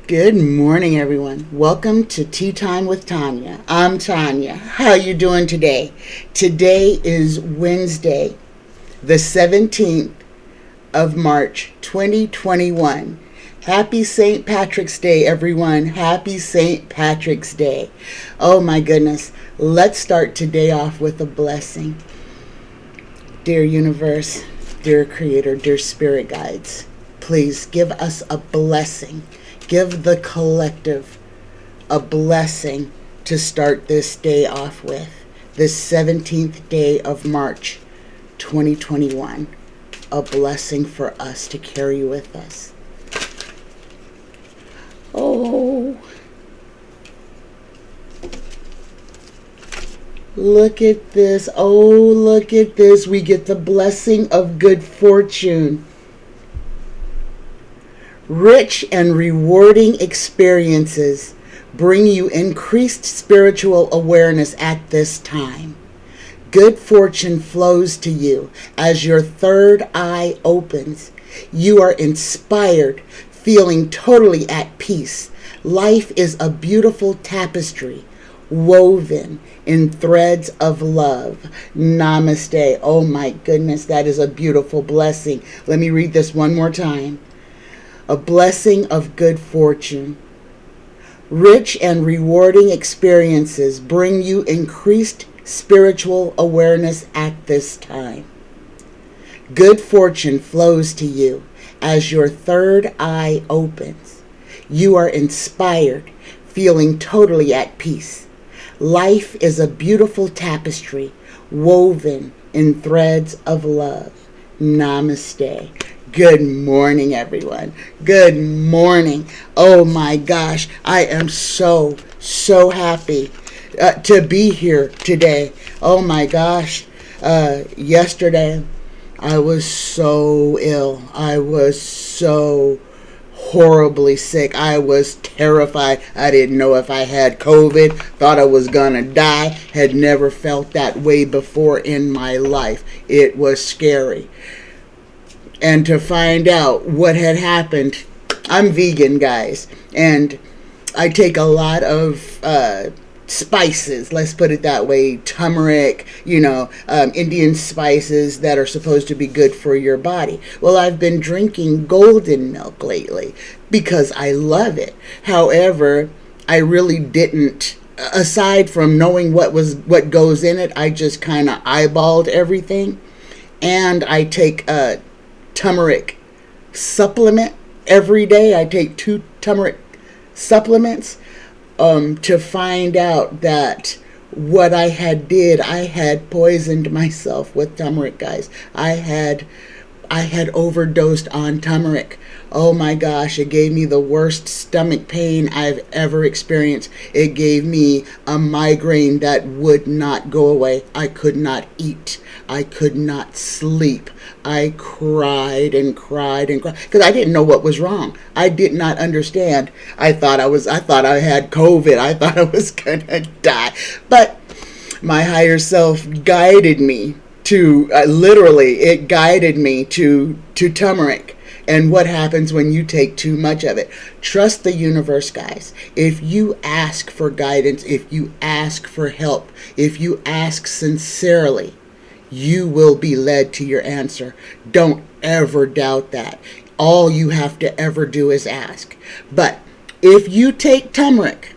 Good morning, everyone. Welcome to Tea Time with Tanya. I'm Tanya. How you doing today? Today is Wednesday, the 17th of March, 2021. Happy St. Patrick's Day, everyone. Happy St. Patrick's Day. Oh my goodness. Let's start today off with a blessing. Dear universe, dear creator, dear spirit guides, please give us a blessing. Give the collective a blessing to start this day off with. This 17th day of March, 2021. A blessing for us to carry with us. Oh, look at this. Oh, look at this. We get the blessing of good fortune. Rich and rewarding experiences bring you increased spiritual awareness at this time. Good fortune flows to you as your third eye opens. You are inspired, feeling totally at peace. Life is a beautiful tapestry woven in threads of love. Namaste. Oh my goodness, that is a beautiful blessing. Let me read this one more time. A blessing of good fortune. Rich and rewarding experiences bring you increased spiritual awareness at this time. Good fortune flows to you as your third eye opens. You are inspired, feeling totally at peace. Life is a beautiful tapestry woven in threads of love. Namaste. Good morning, everyone. Good morning. Oh my gosh, I am so happy to be here today. Oh my gosh. Yesterday, I was so ill. I was so horribly sick. I was terrified. I didn't know if I had COVID. Thought I was gonna die. Had never felt that way before in my life. It was scary. And to find out what had happened, I'm vegan, guys, and I take a lot of spices, let's put it that way, turmeric, Indian spices that are supposed to be good for your body. Well, I've been drinking golden milk lately because I love it. However, I really didn't, aside from knowing what goes in it, I just kind of eyeballed everything. And I take turmeric supplement every day. I take 2 turmeric supplements to find out that what I had poisoned myself with turmeric, guys. I had overdosed on turmeric. Oh my gosh, it gave me the worst stomach pain I've ever experienced. It gave me a migraine that would not go away. I could not eat. I could not sleep. I cried and cried and cried because I didn't know what was wrong. I did not understand. I thought I had COVID. I thought I was gonna die. But my higher self guided me to it guided me to turmeric. And what happens when you take too much of it? Trust the universe, guys. If you ask for guidance, if you ask for help, if you ask sincerely, you will be led to your answer. Don't ever doubt that. All you have to ever do is ask. But if you take turmeric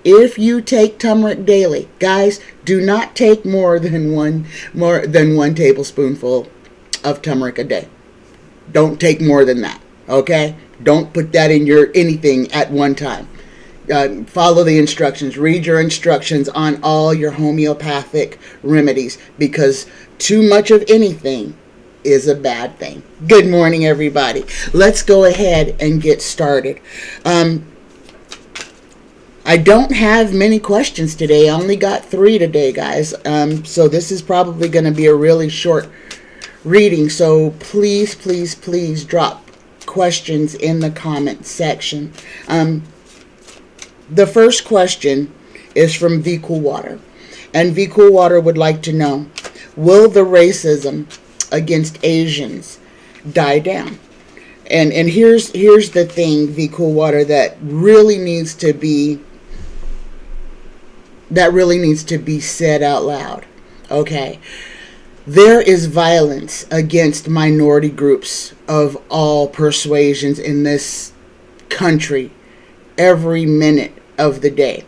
daily, guys, do not take more than one tablespoonful of turmeric a day. Don't take more than that, okay? Don't put that in your anything at one time. Follow the instructions. Read your instructions on all your homeopathic remedies, because too much of anything is a bad thing. Good morning, everybody. Let's go ahead and get started. I don't have many questions today. I only got 3 today, guys. So this is probably going to be a really short reading. So please drop questions in the comment section. The first question is from VCOOLWATER. And VCOOLWATER would like to know, will the racism against Asians die down? And here's the thing, VCOOLWATER, that really needs to be said out loud. Okay. There is violence against minority groups of all persuasions in this country every minute of the day.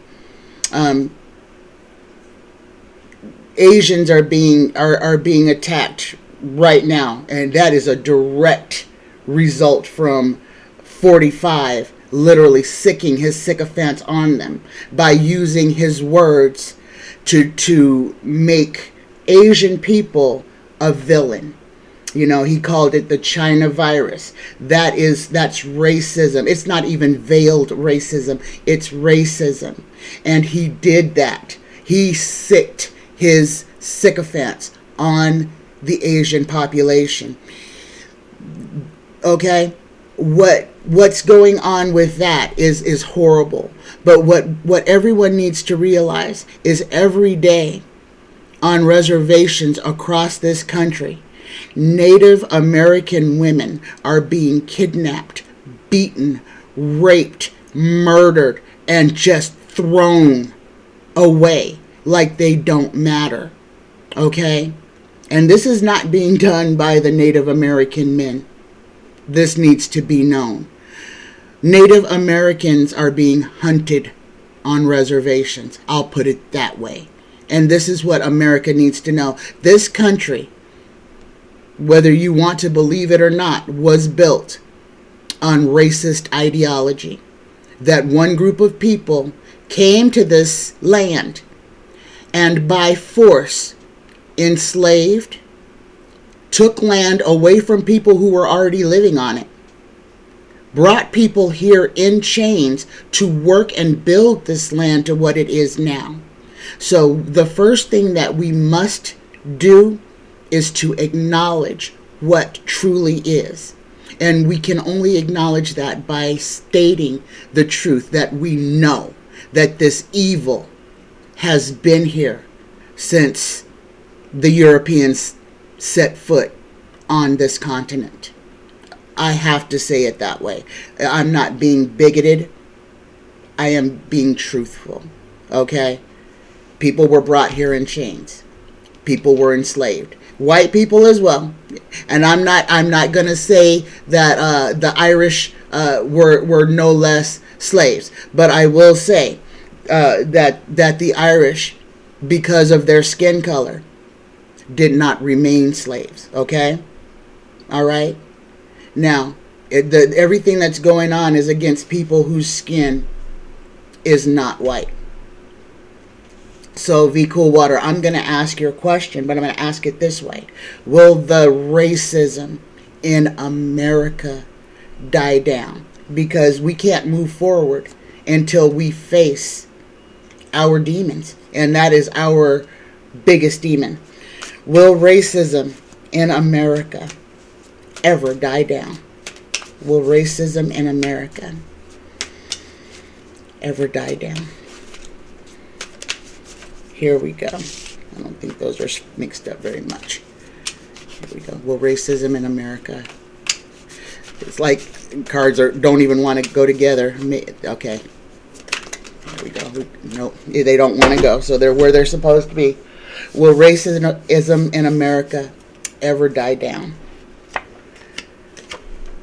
Asians are being attacked right now, and that is a direct result from 45 literally sicking his sycophants on them by using his words to make Asian people a villain. You know, he called it the China virus. That's racism. It's not even veiled racism. It's racism. And he did that. He sicked his sycophants on the Asian population. Okay? What's going on with that is horrible. But what everyone needs to realize is every day on reservations across this country, Native American women are being kidnapped, beaten, raped, murdered, and just thrown away like they don't matter. Okay? And this is not being done by the Native American men. This needs to be known. Native Americans are being hunted on reservations. I'll put it that way. And this is what America needs to know. This country, whether you want to believe it or not, was built on racist ideology. That one group of people came to this land and by force enslaved, took land away from people who were already living on it, brought people here in chains to work and build this land to what it is now. So the first thing that we must do is to acknowledge what truly is. And we can only acknowledge that by stating the truth, that we know that this evil has been here since the Europeans set foot on this continent. I have to say it that way. I'm not being bigoted. I am being truthful. Okay? People were brought here in chains. People were enslaved. White people as well. And I'm not going to say that the Irish were no less slaves, but I will say that the Irish, because of their skin color, did not remain slaves. Okay? All right? Now, everything that's going on is against people whose skin is not white. So, VCOOLWATER, I'm going to ask your question, but I'm going to ask it this way. Will the racism in America die down? Because we can't move forward until we face our demons, and that is our biggest demon. Will racism in America ever die down? Will racism in America ever die down? Here we go. I don't think those are mixed up very much. Here we go. Will racism in America? It's like cards don't even want to go together. Okay. There we go. Nope. They don't want to go. So they're where they're supposed to be. Will racism in America ever die down?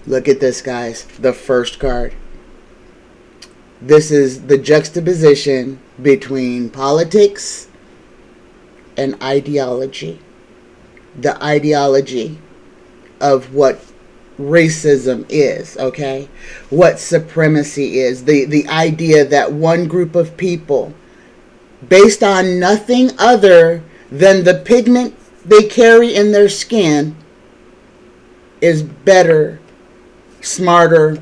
Look at this, guys. The first card. This is the juxtaposition between politics and ideology. The ideology of what racism is, okay? What supremacy is. The idea that one group of people, based on nothing other than the pigment they carry in their skin, is better, smarter,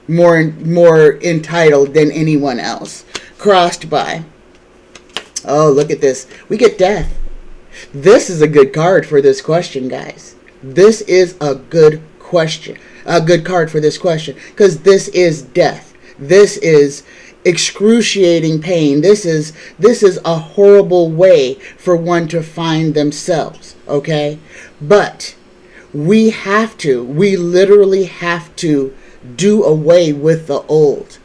more entitled than anyone else. Crossed by. Oh, look at this. We get death. This is a good card for this question, guys. This is a good question. A good card for this question. Because this is death. This is excruciating pain. This is a horrible way for one to find themselves. Okay? But We literally have to do away with the old.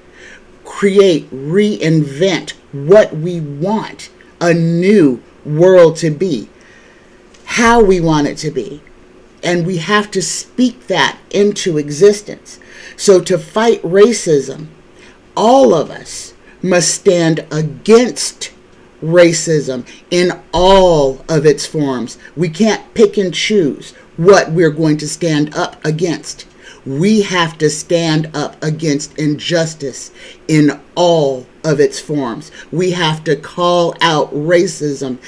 Create, reinvent what we want a new world to be, how we want it to be. And we have to speak that into existence. So to fight racism, all of us must stand against racism in all of its forms. We can't pick and choose what we're going to stand up against. We have to stand up against injustice in all of its forms. We have to call out racism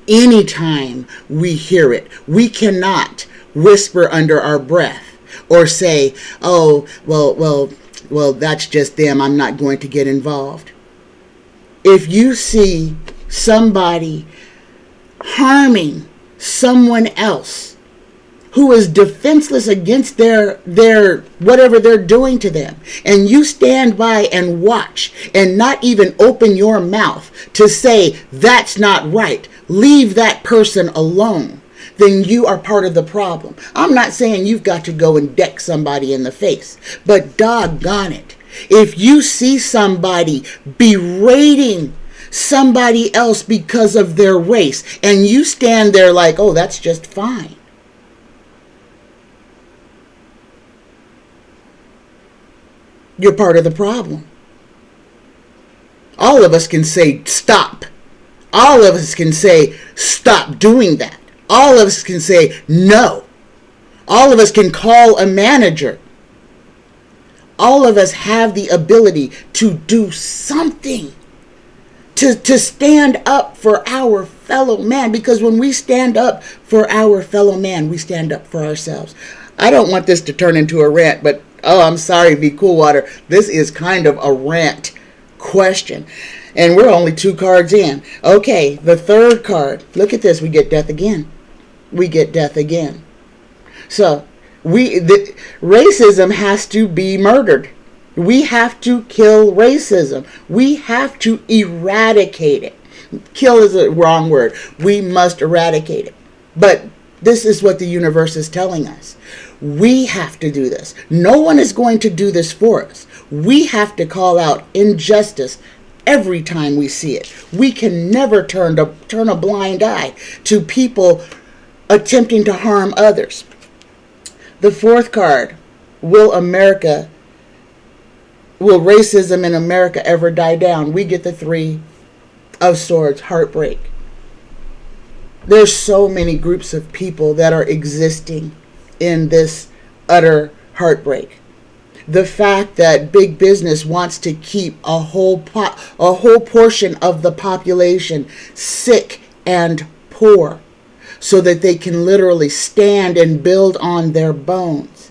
anytime we hear it. We cannot whisper under our breath or say, oh, well, that's just them. I'm not going to get involved. If you see somebody harming someone else who is defenseless against their whatever they're doing to them, and you stand by and watch and not even open your mouth to say that's not right, leave that person alone, then you are part of the problem. I'm not saying you've got to go and deck somebody in the face, but doggone it, if you see somebody berating somebody else because of their race and you stand there like, oh, that's just fine, you're part of the problem. All of us can say stop. All of us can say stop doing that. All of us can say no. All of us can call a manager. All of us have the ability to do something, to stand up for our fellow man, because when we stand up for our fellow man, we stand up for ourselves. I don't want this to turn into a rant, but oh, I'm sorry, VCOOLWATER. This is kind of a rant question. And we're only 2 cards in. Okay, the third card. Look at this. We get death again. We get death again. So, racism has to be murdered. We have to kill racism. We have to eradicate it. Kill is a wrong word. We must eradicate it. But this is what the universe is telling us. We have to do this. No one is going to do this for us. We have to call out injustice every time we see it. We can never turn a blind eye to people attempting to harm others. The fourth card, will racism in America ever die down? We get the 3 of Swords, heartbreak. There's so many groups of people that are existing in this utter heartbreak. The fact that big business wants to keep a whole portion of the population sick and poor so that they can literally stand and build on their bones.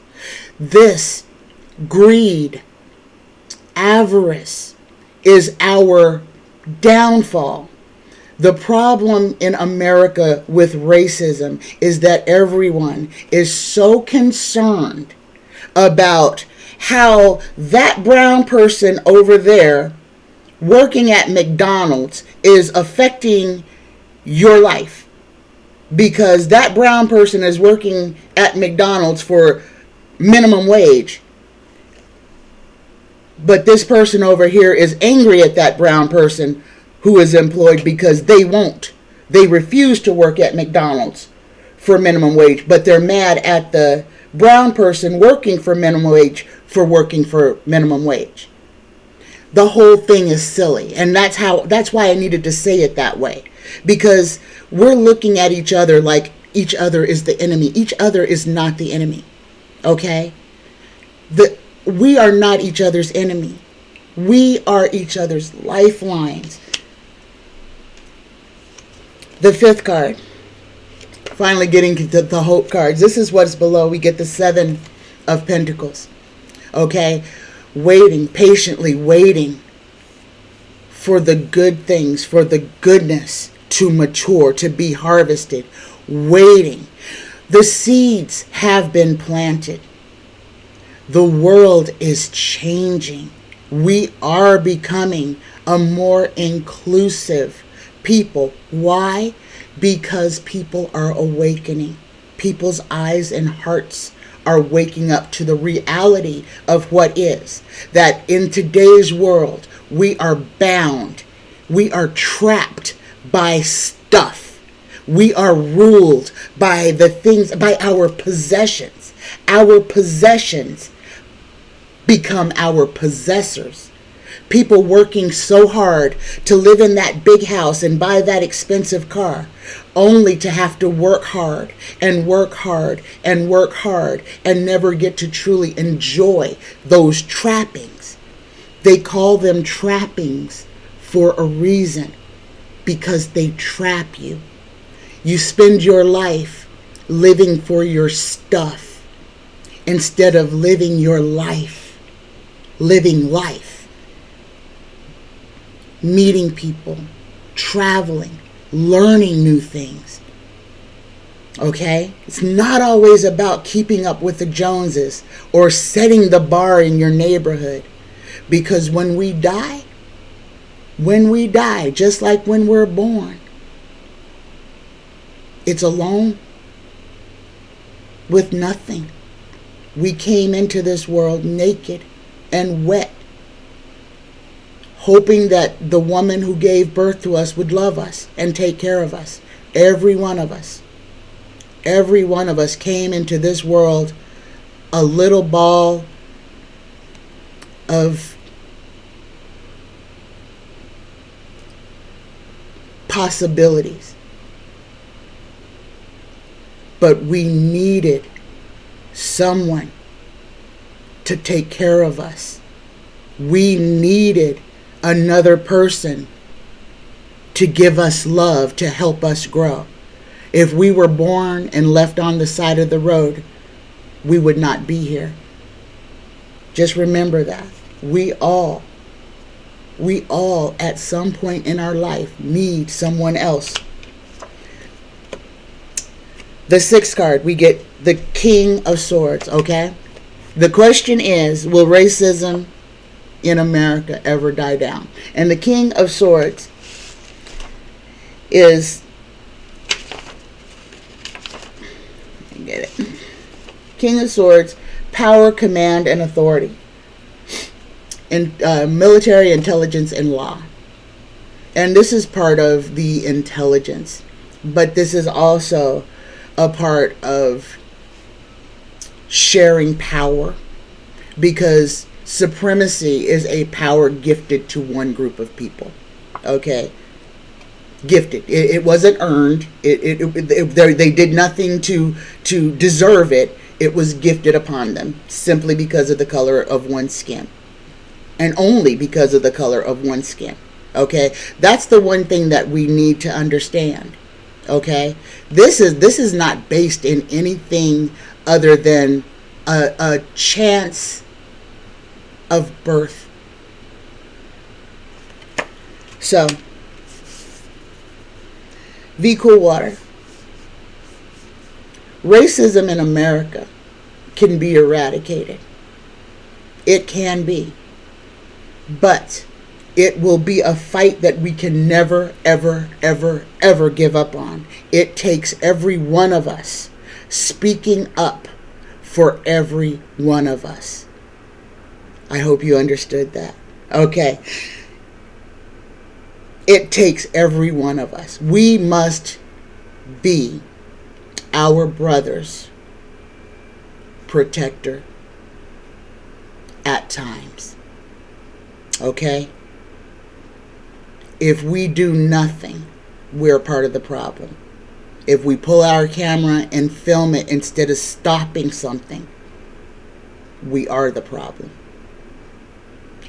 This greed, avarice is our downfall. The problem in America with racism is that everyone is so concerned about how that brown person over there working at McDonald's is affecting your life, because that brown person is working at McDonald's for minimum wage. But this person over here is angry at that brown person who is employed because they refuse to work at McDonald's for minimum wage, but they're mad at the brown person working for minimum wage for working for minimum wage. The whole thing is silly, and that's why I needed to say it that way, because we're looking at each other like each other is the enemy. Each other is not the enemy. Okay? We are not each other's enemy. We are each other's lifelines. The fifth card. Finally getting to the hope cards. This is what's below. We get the 7 of Pentacles. Okay? Waiting, patiently waiting for the good things, for the goodness to mature, to be harvested. Waiting. The seeds have been planted. The world is changing. We are becoming a more inclusive people. Why? Because people are awakening. People's eyes and hearts are waking up to the reality of what is. That in today's world, we are bound. We are trapped by stuff. We are ruled by the things, by our possessions. Our possessions become our possessors. People working so hard to live in that big house and buy that expensive car, only to have to work hard and work hard and work hard and never get to truly enjoy those trappings. They call them trappings for a reason, because they trap you. You spend your life living for your stuff instead of living your life, living life. Meeting people, traveling, learning new things. Okay? It's not always about keeping up with the Joneses or setting the bar in your neighborhood. Because when we die, just like when we're born, it's alone with nothing. We came into this world naked and wet, hoping that the woman who gave birth to us would love us and take care of us. Every one of us came into this world a little ball of possibilities. But we needed someone to take care of us. We needed another person to give us love, to help us grow. If we were born and left on the side of the road, we would not be here. Just remember that. We all at some point in our life need someone else. The sixth card, we get the King of Swords, okay? The question is, will racism in America ever die down? And the King of Swords is, get it, King of Swords, power, command, and authority, in military, intelligence, and law. And this is part of the intelligence, but this is also a part of sharing power, because supremacy is a power gifted to one group of people. Okay, gifted. It wasn't earned. They did nothing to deserve it. It was gifted upon them simply because of the color of one's skin, and only because of the color of one's skin. Okay, that's the one thing that we need to understand. Okay, this is not based in anything other than a chance of birth. So, VCOOLWATER. Racism in America can be eradicated. It can be. But it will be a fight that we can never, ever, ever, ever give up on. It takes every one of us speaking up for every one of us. I hope you understood that. Okay. It takes every one of us. We must be our brother's protector at times. Okay? If we do nothing, we're part of the problem. If we pull our camera and film it instead of stopping something, we are the problem.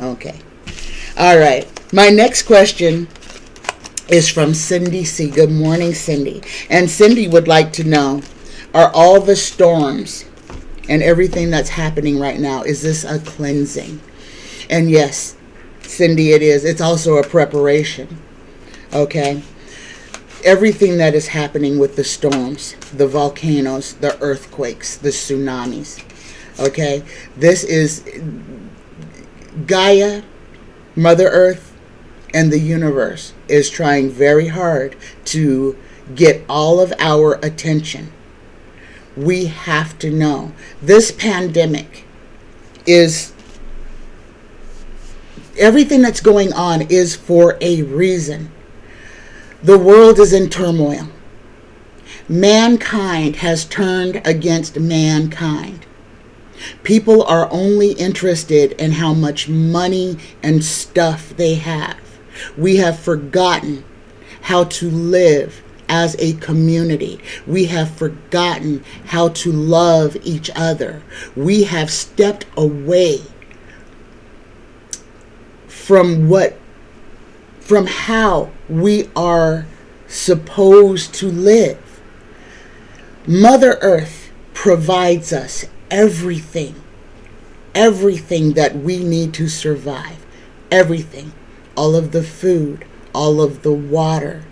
Okay. All right. My next question is from Cindy C. Good morning, Cindy. And Cindy would like to know, are all the storms and everything that's happening right now, is this a cleansing? And yes, Cindy, it is. It's also a preparation. Okay? Everything that is happening with the storms, the volcanoes, the earthquakes, the tsunamis. Okay? This is Gaia, Mother Earth, and the universe is trying very hard to get all of our attention. we have to know this pandemic is, everything that's going on is for a reason. The world is in turmoil. Mankind has turned against mankind. People are only interested in how much money and stuff they have. We have forgotten how to live as a community. We have forgotten how to love each other. We have stepped away from how we are supposed to live. Mother Earth provides us everything that we need to survive. Everything. All of the food, all of the water,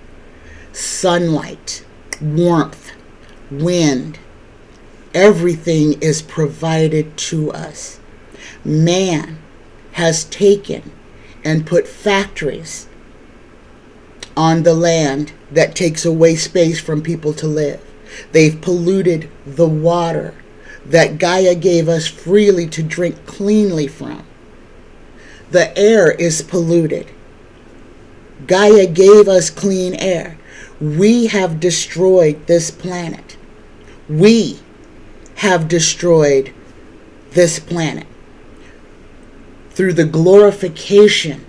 sunlight, warmth, wind. Everything is provided to us. Man has taken and put factories on the land that takes away space from people to live. They've polluted the water that Gaia gave us freely to drink cleanly from. The air is polluted. Gaia gave us clean air. We have destroyed this planet. We have destroyed this planet through the glorification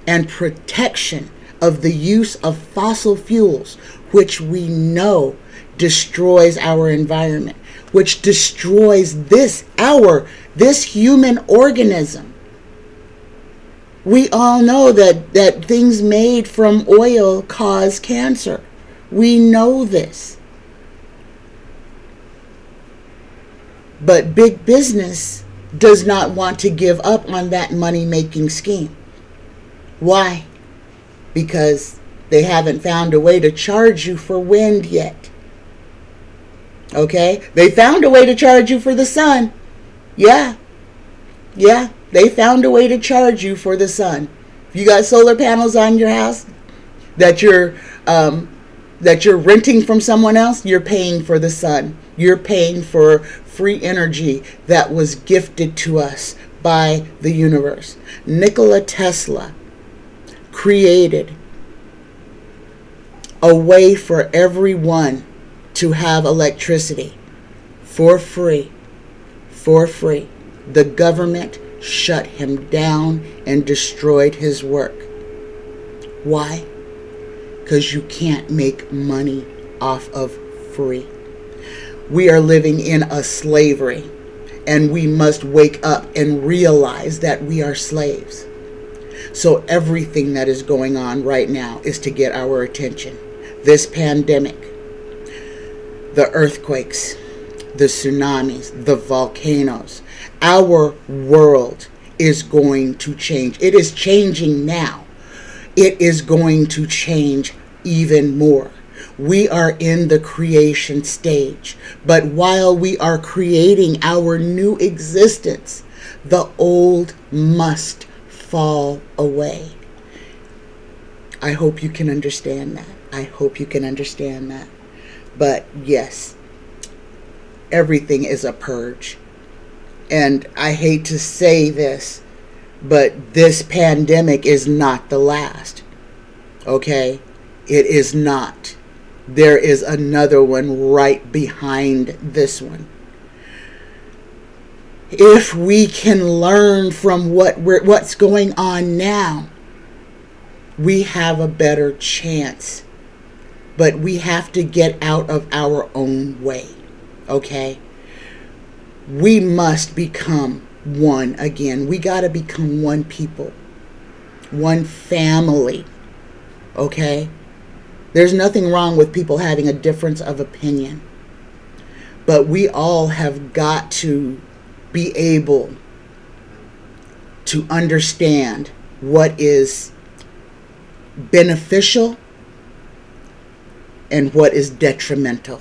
and protection of the use of fossil fuels, which we know destroys our environment, which destroys this human organism. We all know that things made from oil cause cancer. We know this. But big business does not want to give up on that money-making scheme. Why? Because they haven't found a way to charge you for wind yet. Okay? They found a way to charge you for the sun. Yeah, they found a way to charge you for the sun. If you got solar panels on your house that you're renting from someone else, you're paying for the sun. You're paying for free energy that was gifted to us by the universe. Nikola Tesla created a way for everyone to have electricity for free. For free. The government shut him down and destroyed his work. Why? Because you can't make money off of free. We are living in a slavery, and we must wake up and realize that we are slaves. So everything that is going on right now is to get our attention. This pandemic, the earthquakes, the tsunamis, the volcanoes. Our world is going to change. It is changing now. It is going to change even more. We are in the creation stage. But while we are creating our new existence, the old must fall away. I hope you can understand that. I hope you can understand that. But yes, everything is a purge. And I hate to say this, but this pandemic is not the last. Okay? It is not. There is another one right behind this one. If we can learn from what's going on now, we have a better chance. But we have to get out of our own way. Okay? We must become one again. We got to become one people. One family. Okay? There's nothing wrong with people having a difference of opinion. But we all have got to be able to understand what is beneficial and what is detrimental.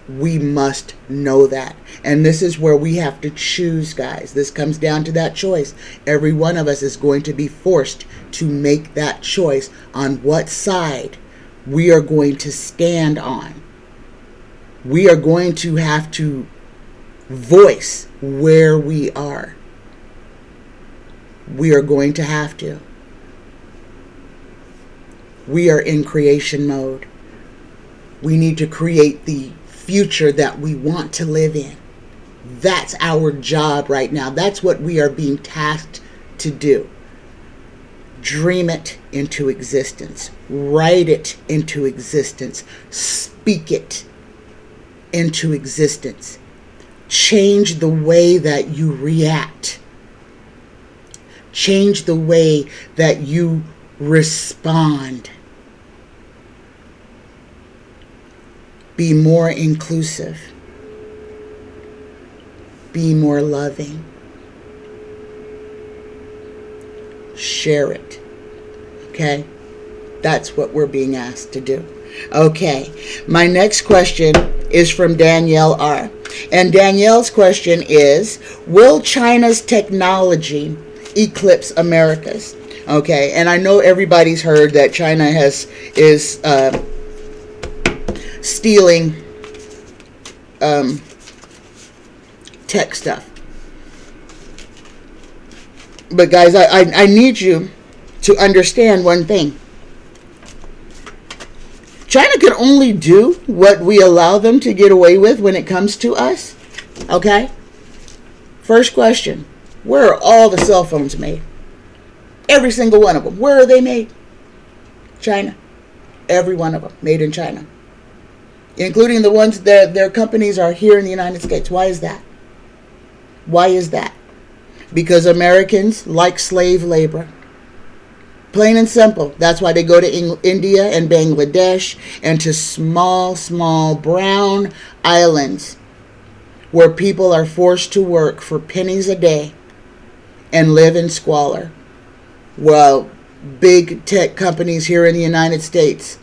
We must know that. And this is where we have to choose, guys. This comes down to that choice. Every one of us is going to be forced to make that choice on what side we are going to stand on. We are going to have to voice where we are. We are going to have to. We are in creation mode. We need to create the future that we want to live in. That's our job right now. That's what we are being tasked to do. Dream it into existence. Write it into existence. Speak it into existence. Change the way that you react. Change the way that you respond. Be more inclusive. Be more loving. Share it. Okay? That's what we're being asked to do. Okay. My next question is from Danielle R. And Danielle's question is, will China's technology eclipse America's? Okay, and I know everybody's heard that China is stealing tech stuff. But guys, I need you to understand one thing. China can only do what we allow them to get away with when it comes to us. Okay? First question. Where are all the cell phones made? Every single one of them. Where are they made? China. Every one of them made in China. Including the ones that their companies are here in the United States. Why is that? Why is that? Because Americans like slave labor. Plain and simple. That's why they go to India and Bangladesh and to small brown islands where people are forced to work for pennies a day and live in squalor. Well, big tech companies here in the United States,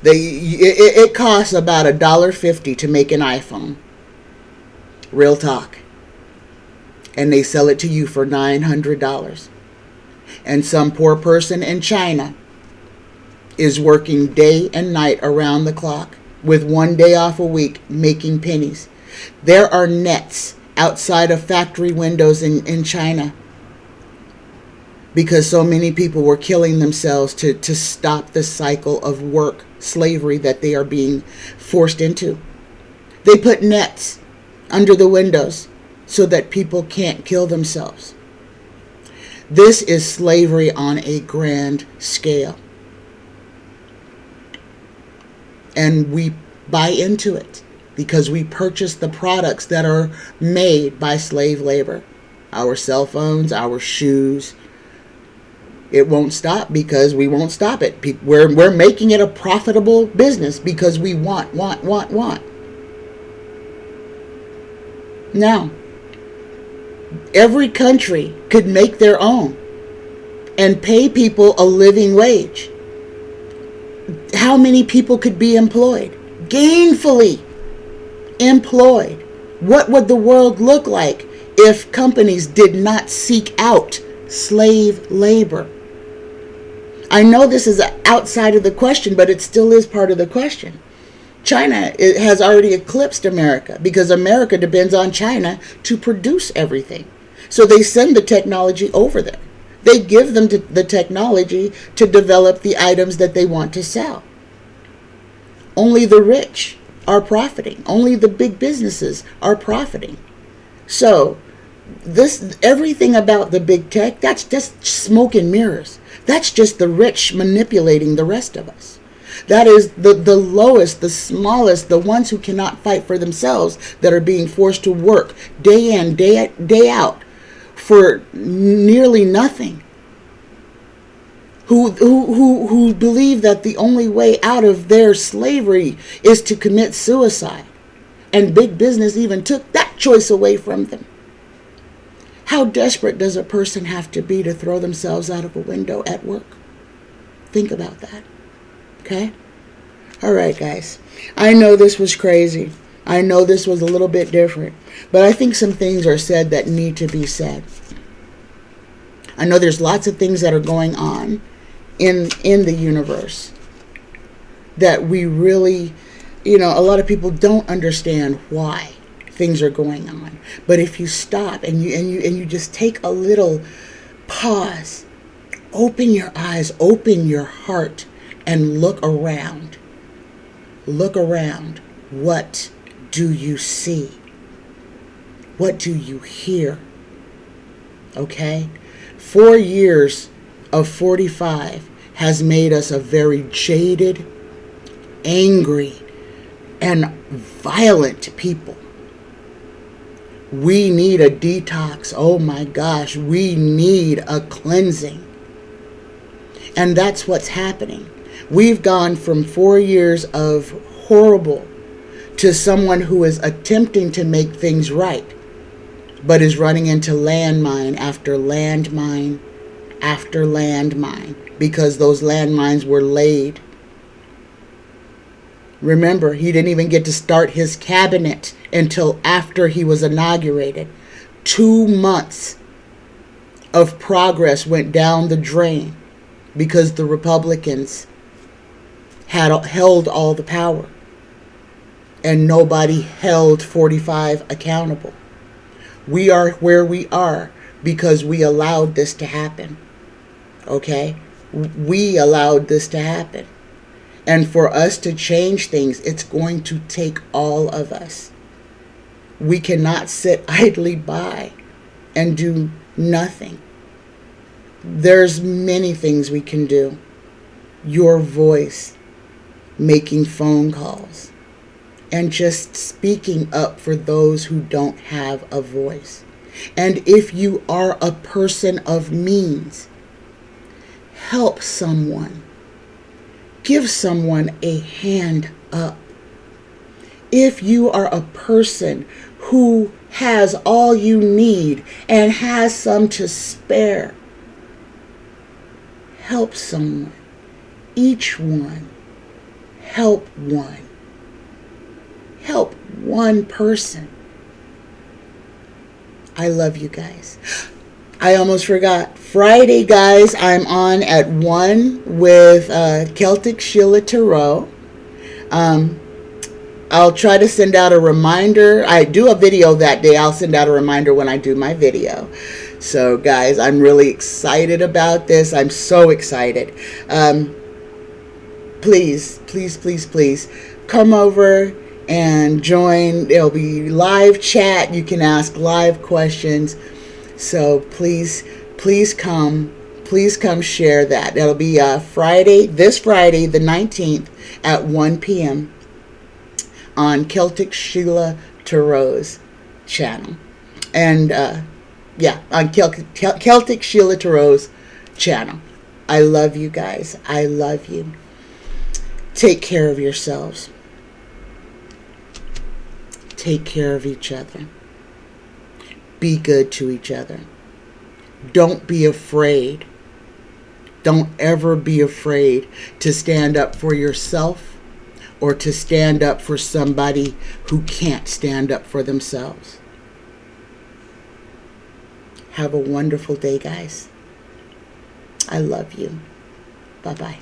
it costs about $1.50 to make an iPhone. Real talk. And they sell it to you for $900. And some poor person in China is working day and night around the clock with 1 day off a week making pennies. There are nets outside of factory windows in China because so many people were killing themselves to stop the cycle of work, slavery that they are being forced into. They put nets under the windows so that people can't kill themselves. This is slavery on a grand scale. And we buy into it because we purchase the products that are made by slave labor. Our cell phones, our shoes. It won't stop because we won't stop it. We're making it a profitable business because we want. Now, every country could make their own and pay people a living wage. How many people could be employed? Gainfully employed. What would the world look like if companies did not seek out slave labor? I know this is outside of the question, but it still is part of the question. China has already eclipsed America because America depends on China to produce everything. So they send the technology over there. They give them the technology to develop the items that they want to sell. Only the rich are profiting. Only the big businesses are profiting. So everything about the big tech, that's just smoke and mirrors. That's just the rich manipulating the rest of us. That is the lowest, the smallest, the ones who cannot fight for themselves that are being forced to work day in, day out for nearly nothing. Who believe that the only way out of their slavery is to commit suicide. And big business even took that choice away from them. How desperate does a person have to be to throw themselves out of a window at work? Think about that. Okay? All right, guys. I know this was crazy. I know this was a little bit different. But I think some things are said that need to be said. I know there's lots of things that are going on in the universe that we really, a lot of people don't understand why things are going on. But if you stop and you just take a little pause, open your eyes, open your heart, and look around. Look around. What do you see? What do you hear? Okay? 4 years of 45 has made us a very jaded, angry, and violent people. We need a detox. Oh my gosh, we need a cleansing. And that's what's happening. We've gone from 4 years of horrible to someone who is attempting to make things right, but is running into landmine after landmine after landmine because those landmines were laid. Remember, he didn't even get to start his cabinet until after he was inaugurated. 2 months of progress went down the drain because the Republicans had held all the power and nobody held 45 accountable. We are where we are because we allowed this to happen. Okay? We allowed this to happen. And for us to change things, it's going to take all of us. We cannot sit idly by and do nothing. There's many things we can do. Your voice, making phone calls, and just speaking up for those who don't have a voice. And if you are a person of means, help someone. Give someone a hand up. If you are a person who has all you need and has some to spare, help someone. Each one. Help one. Help one person. I love you guys. I almost forgot. Friday, guys, I'm on at 1 with Celtic Sheila Tarot. I'll try to send out a reminder. I do a video that day. I'll send out a reminder when I do my video. So, guys, I'm really excited about this. I'm so excited. Please, please, please, please come over and join. There'll be live chat. You can ask live questions. So please come share that. That'll be this Friday, the 19th at 1 p.m. on Celtic Sheila Tarot's channel. And on Celtic Sheila Tarot's channel. I love you guys. I love you. Take care of yourselves. Take care of each other. Be good to each other. Don't be afraid. Don't ever be afraid to stand up for yourself or to stand up for somebody who can't stand up for themselves. Have a wonderful day, guys. I love you. Bye-bye.